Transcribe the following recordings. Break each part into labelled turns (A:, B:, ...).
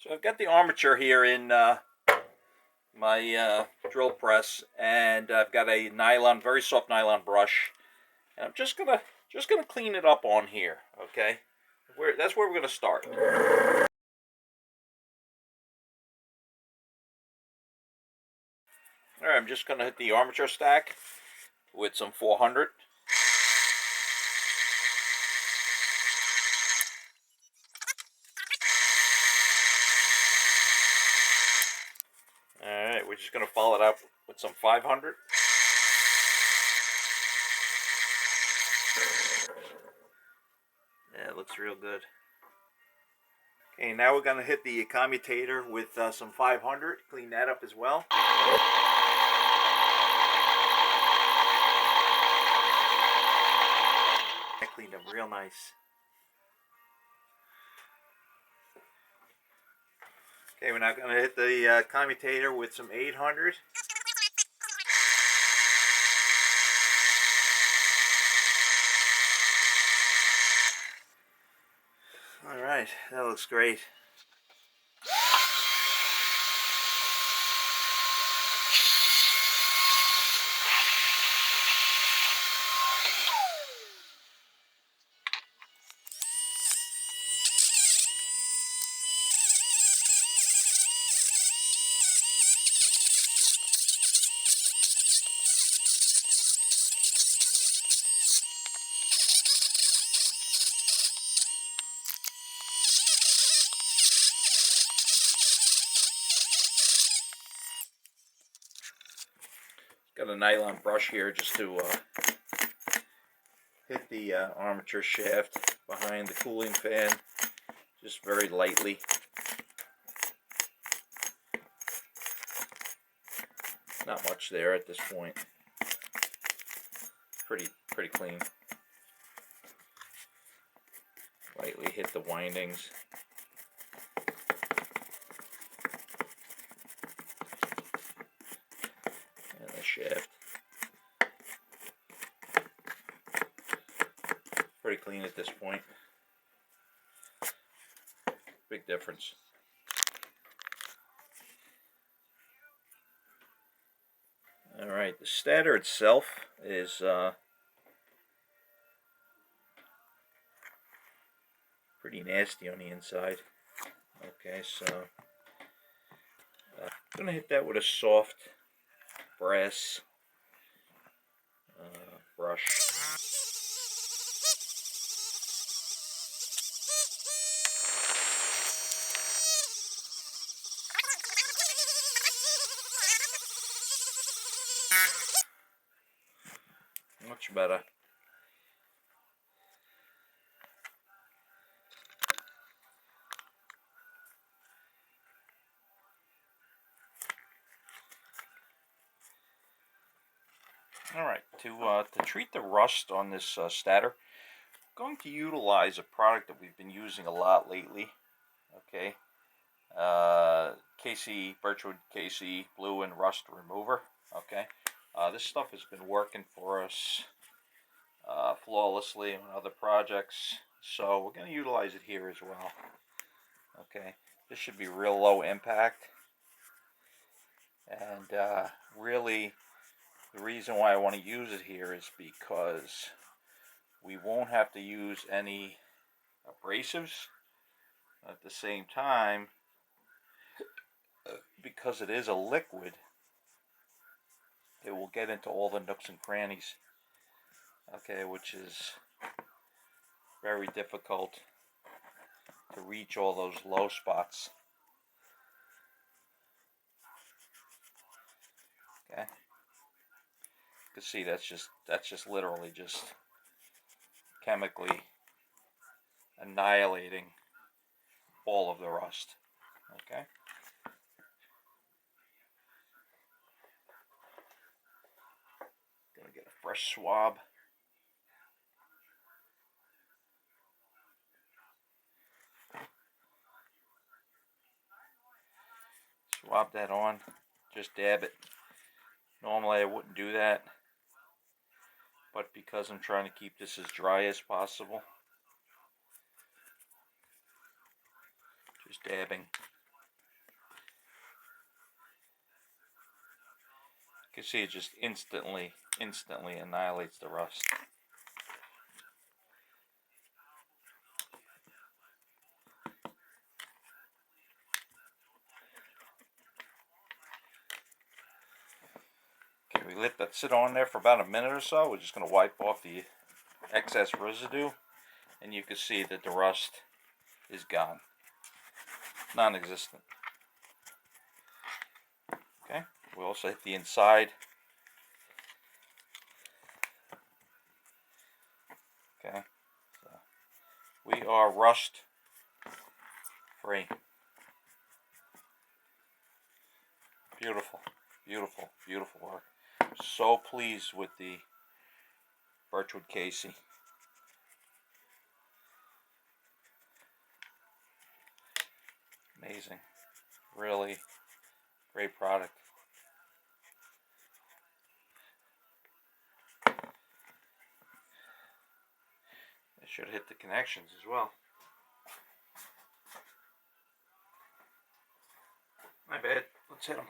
A: So I've got the armature here in my drill press, and I've got a nylon, very soft nylon brush, and I'm just gonna clean it up on here. Okay, that's where we're gonna start. All right, I'm just gonna hit the armature stack with some 400. Alright, we're just going to follow it up with some 500. Yeah, it looks real good. Okay, now we're going to hit the commutator with some 500. Clean that up as well. I cleaned them real nice. Okay, we're now going to hit the commutator with some 800. Alright, that looks great. Got a nylon brush here just to hit the armature shaft behind the cooling fan, just very lightly. Not much there at this point. Pretty clean. Lightly hit the windings. And the shaft. Pretty clean at this point. Big difference. Alright, the stator itself is pretty nasty on the inside. Okay, so I'm going to hit that with a soft brass brush. Much better. Alright, to treat the rust on this stator, I'm going to utilize a product that we've been using a lot lately. Okay, Birchwood KC Blue and Rust Remover. Okay, this stuff has been working for us flawlessly on other projects, so we're going to utilize it here as well. Okay, this should be real low impact, and really the reason why I want to use it here is because we won't have to use any abrasives. At the same time, because it is a liquid, it will get into all the nooks and crannies, okay, which is very difficult to reach all those low spots. Okay, you can see that's just literally just chemically annihilating all of the rust. Okay. Gonna get a fresh swab. Swab that on. Just dab it. Normally I wouldn't do that, but because I'm trying to keep this as dry as possible, just dabbing. can see it just instantly annihilates the rust. Okay, we let that sit on there for about a minute or so. We're just going to wipe off the excess residue, and you can see that the rust is gone, non-existent. Okay, we also hit the inside. Okay, so we are rust free. Beautiful, beautiful, beautiful work. So pleased with the birchwood casing. Amazing, really great product. It should hit the connections as well. My bad. Let's hit them.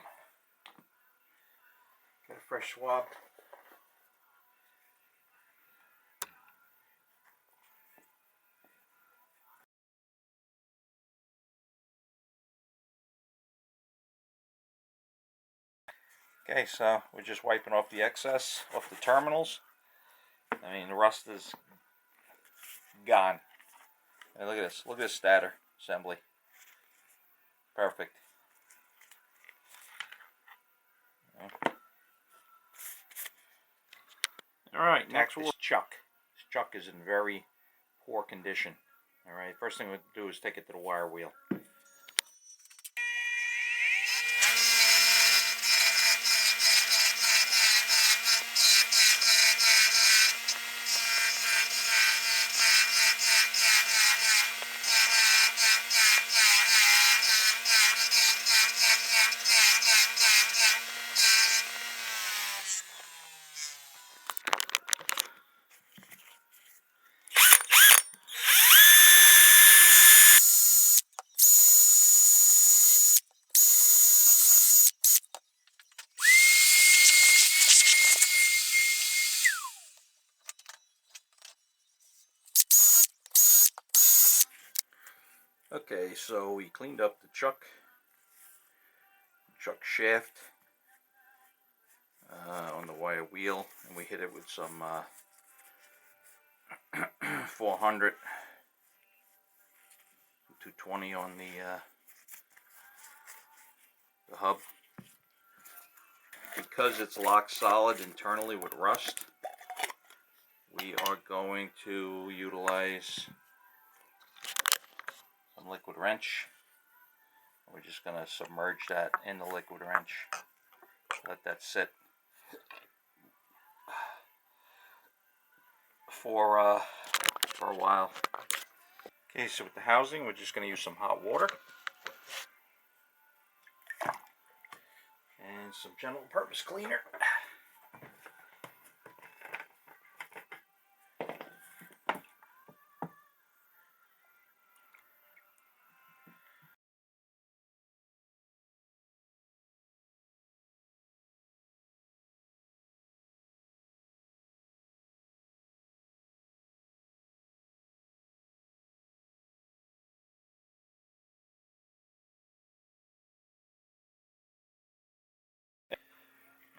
A: Got a fresh swab. Okay, so we're just wiping off the excess off the terminals. I mean, the rust is gone. And look at this. Look at this stator assembly. Perfect. Alright, next is chuck. This chuck is in very poor condition. Alright, first thing we'll do is take it to the wire wheel. Okay, so we cleaned up the chuck shaft on the wire wheel, and we hit it with some 400 220 on the hub. Because it's locked solid internally with rust, we are going to utilize some liquid wrench. We're just going to submerge that in the liquid wrench. Let that sit for a while. Okay, so with the housing, we're just going to use some hot water and some general purpose cleaner.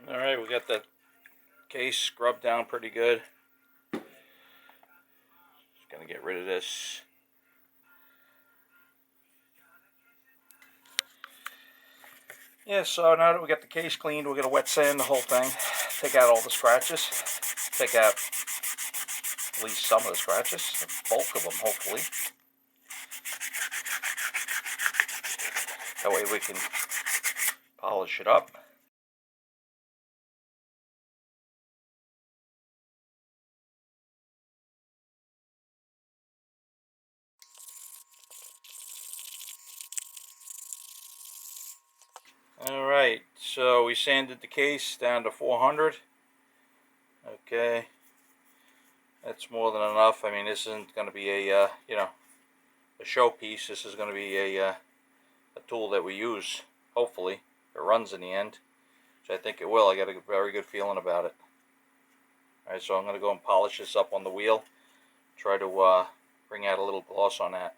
A: Alright, we got the case scrubbed down pretty good. Just gonna get rid of this. Yeah, so now that we got the case cleaned, we're gonna wet sand the whole thing. Take out all the scratches. Take out at least some of the scratches, the bulk of them hopefully. That way we can polish it up. Alright, so we sanded the case down to 400. Okay, that's more than enough. I mean, this isn't going to be a a showpiece. This is going to be a tool that we use, hopefully, if it runs in the end. which I think it will. I got a very good feeling about it. Alright, so I'm going to go and polish this up on the wheel. Try to bring out a little gloss on that.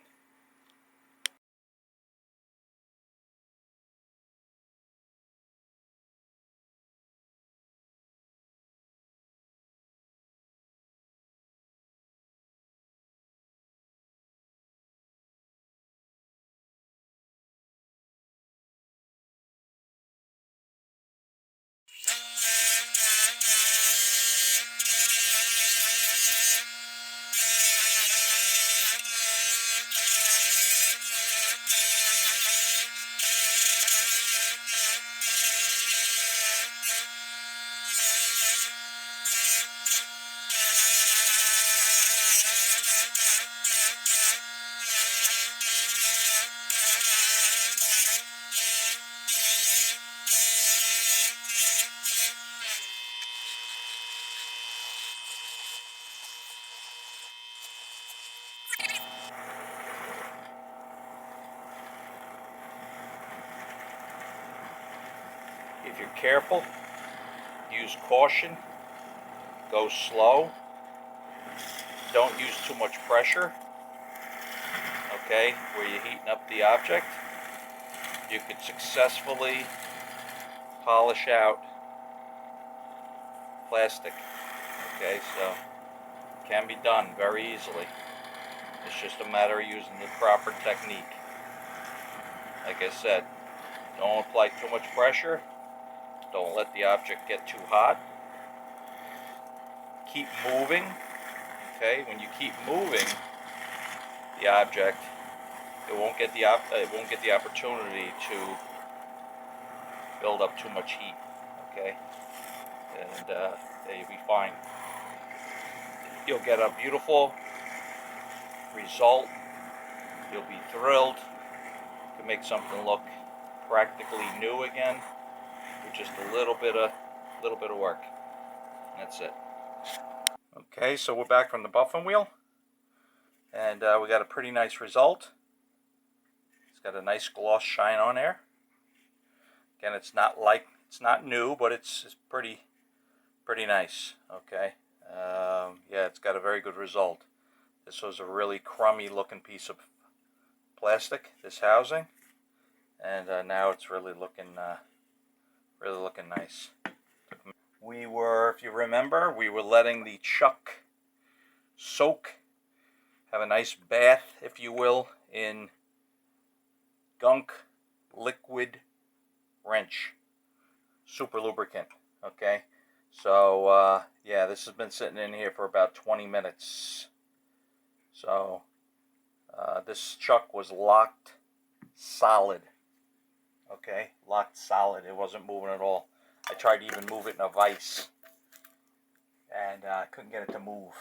A: If you're careful, use caution, go slow, don't use too much pressure, okay, where you're heating up the object, you could successfully polish out plastic, okay, so it can be done very easily. It's just a matter of using the proper technique. Like I said, don't apply too much pressure, don't let the object get too hot, keep moving, okay, when you keep moving the object, it won't get the opportunity to build up too much heat, okay, and you'll be fine. You'll get a beautiful result. You'll be thrilled. You can make something look practically new again with just a little bit of work. And that's it. Okay, so we're back from the buffing wheel, and we got a pretty nice result. It's got a nice gloss shine on there. Again, it's not new, but it's pretty nice. Okay, yeah, it's got a very good result. This was a really crummy looking piece of plastic, this housing, and now it's really looking nice. We were, if you remember, we were letting the chuck soak, have a nice bath, if you will, in gunk liquid wrench, super lubricant. Okay, so yeah, this has been sitting in here for about 20 minutes. So this chuck was locked solid. Okay, locked solid. It wasn't moving at all. I tried to even move it in a vise, and I couldn't get it to move.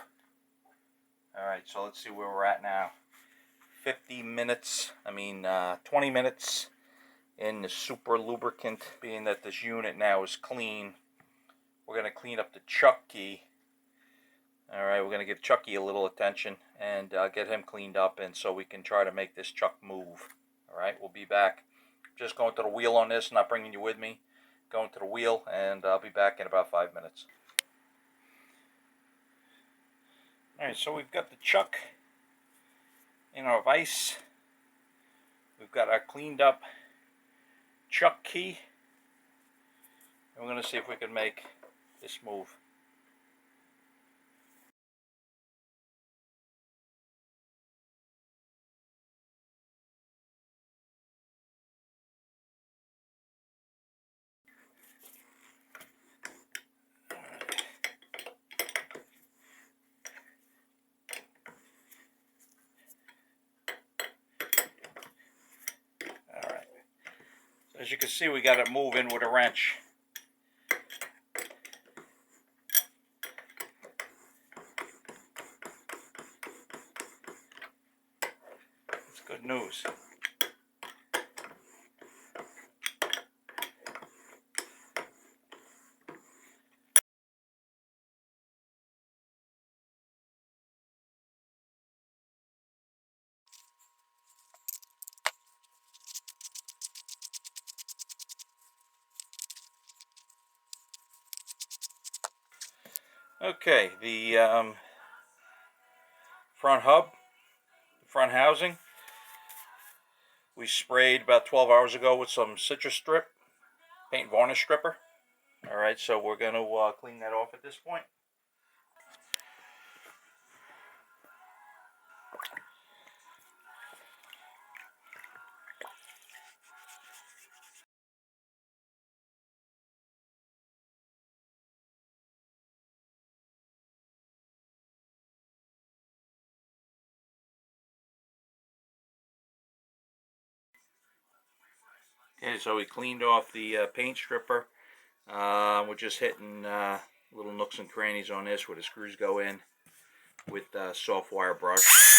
A: Alright, so let's see where we're at now. 20 minutes in the super lubricant. Being that this unit now is clean, we're going to clean up the chuck key. Alright, we're going to give Chucky a little attention and get him cleaned up, and so we can try to make this chuck move. Alright, we'll be back. Just going to the wheel on this, not bringing you with me. Going to the wheel, and I'll be back in about 5 minutes. Alright, so we've got the chuck in our vise. We've got our cleaned up chuck key. And we're going to see if we can make this move. Alright. So as you can see, we got it moving with a wrench. It's good news. Okay, the front housing, we sprayed about 12 hours ago with some citrus strip, paint varnish stripper. All right, so we're going to clean that off at this point. Okay, so we cleaned off the paint stripper. We're just hitting little nooks and crannies on this where the screws go in with soft wire brush.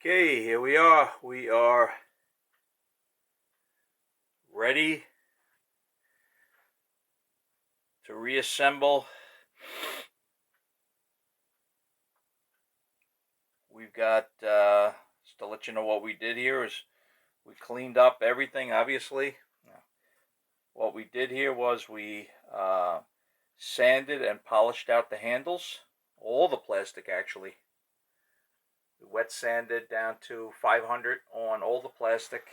A: Okay, here we are. We are ready to reassemble. We've got, just to let you know what we did here is we cleaned up everything, obviously. What we did here was we sanded and polished out the handles, all the plastic actually. We wet sanded down to 500 on all the plastic.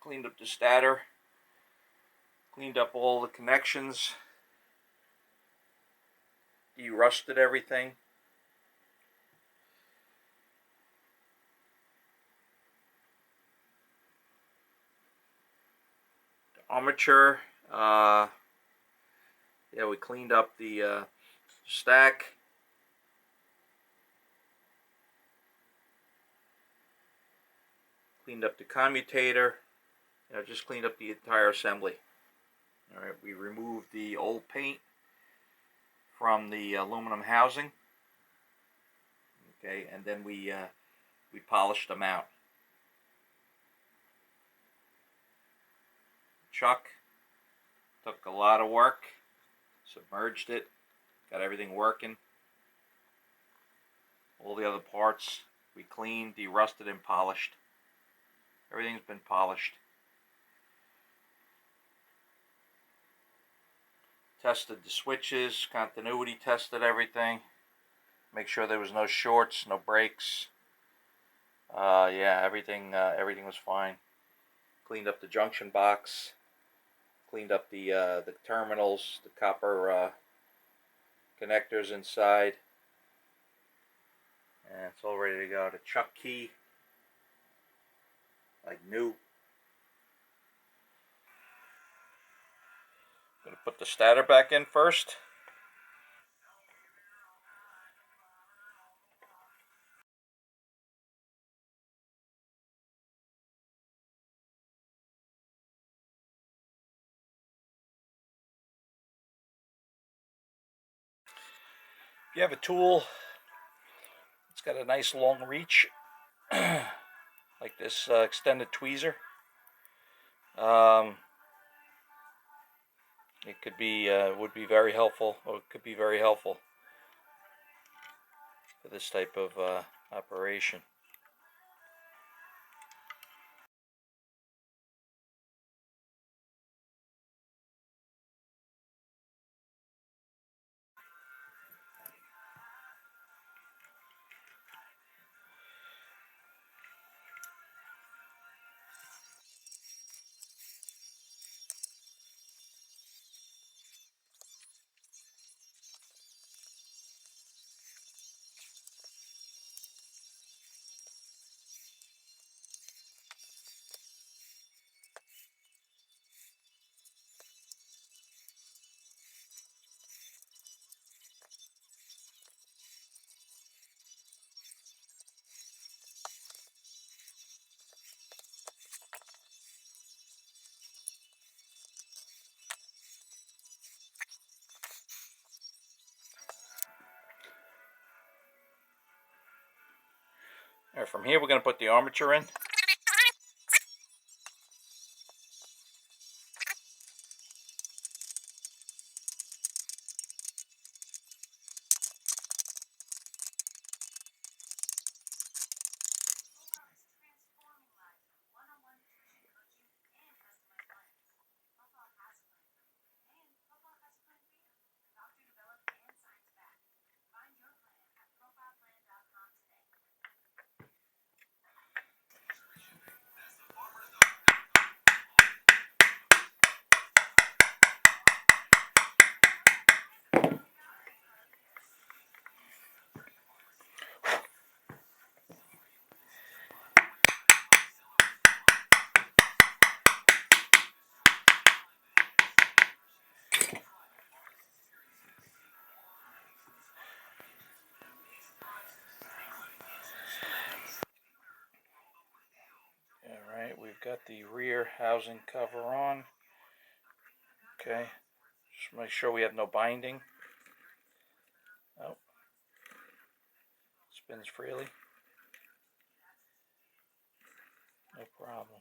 A: Cleaned up the stator, cleaned up all the connections, de-rusted everything. The armature, yeah, we cleaned up the stack. Cleaned up the commutator. Just cleaned up the entire assembly. All right, we removed the old paint from the aluminum housing. Okay, and then we polished them out. Chuck took a lot of work, submerged it, got everything working. All the other parts we cleaned, de-rusted, and polished. Everything's been polished. Tested the switches, continuity tested everything. Make sure there was no shorts, no breaks. Yeah, everything was fine. Cleaned up the junction box. Cleaned up the terminals, the copper connectors inside. And it's all ready to go. The chuck key, like new. Gonna put the stator back in first. If you have a tool, it's got a nice long reach, like this extended tweezer. It could be, would be very helpful, or it could be very helpful for this type of operation. Alright, from here we're going to put the armature in. Alright, we've got the rear housing cover on. Okay, just make sure we have no binding. Oh, spins freely. No problem.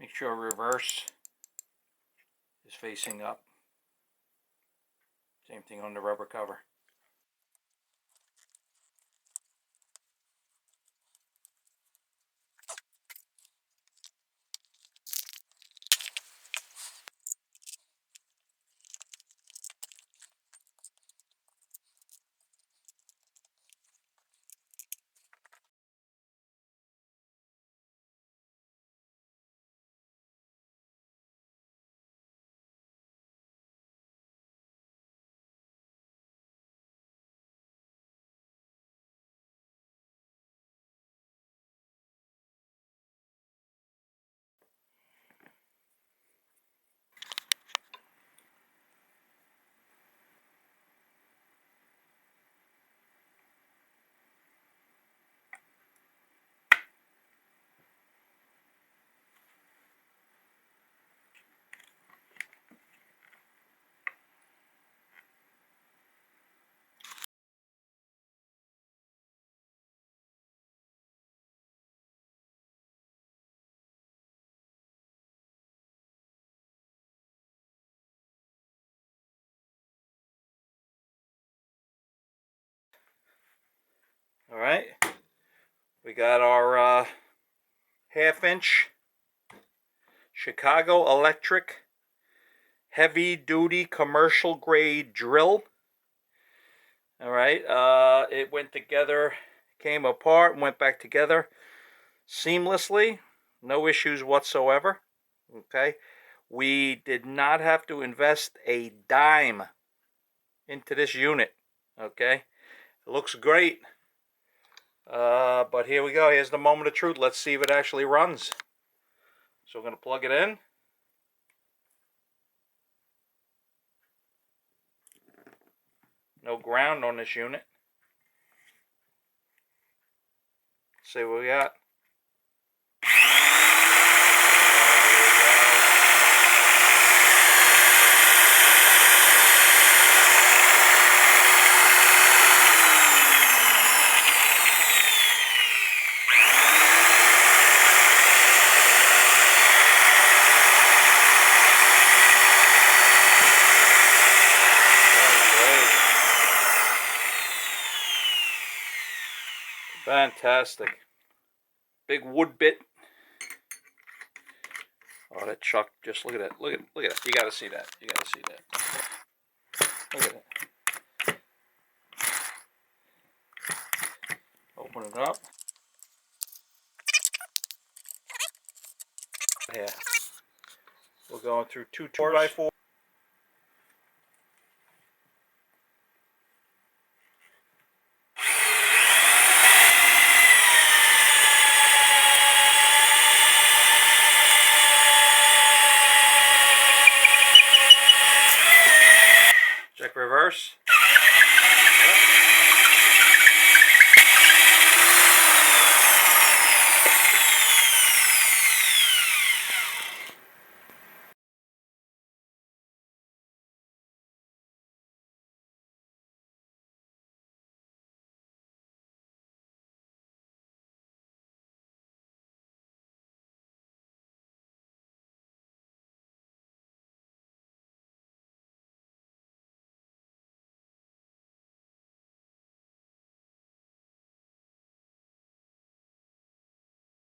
A: Make sure reverse is facing up. Same thing on the rubber cover. All right, we got our 1/2 inch Chicago Electric heavy duty commercial grade drill. All right, it went together, came apart, went back together seamlessly, no issues whatsoever. Okay, we did not have to invest a dime into this unit. Okay, it looks great. But here we go. Here's the moment of truth. Let's see if it actually runs. So we're going to plug it in. No ground on this unit. Let's see what we got. Fantastic. Big wood bit. Oh, that chuck, just look at that. Look at that. You gotta see that. You gotta see that. Look at it. Open it up. Yeah. We're going through two 2x4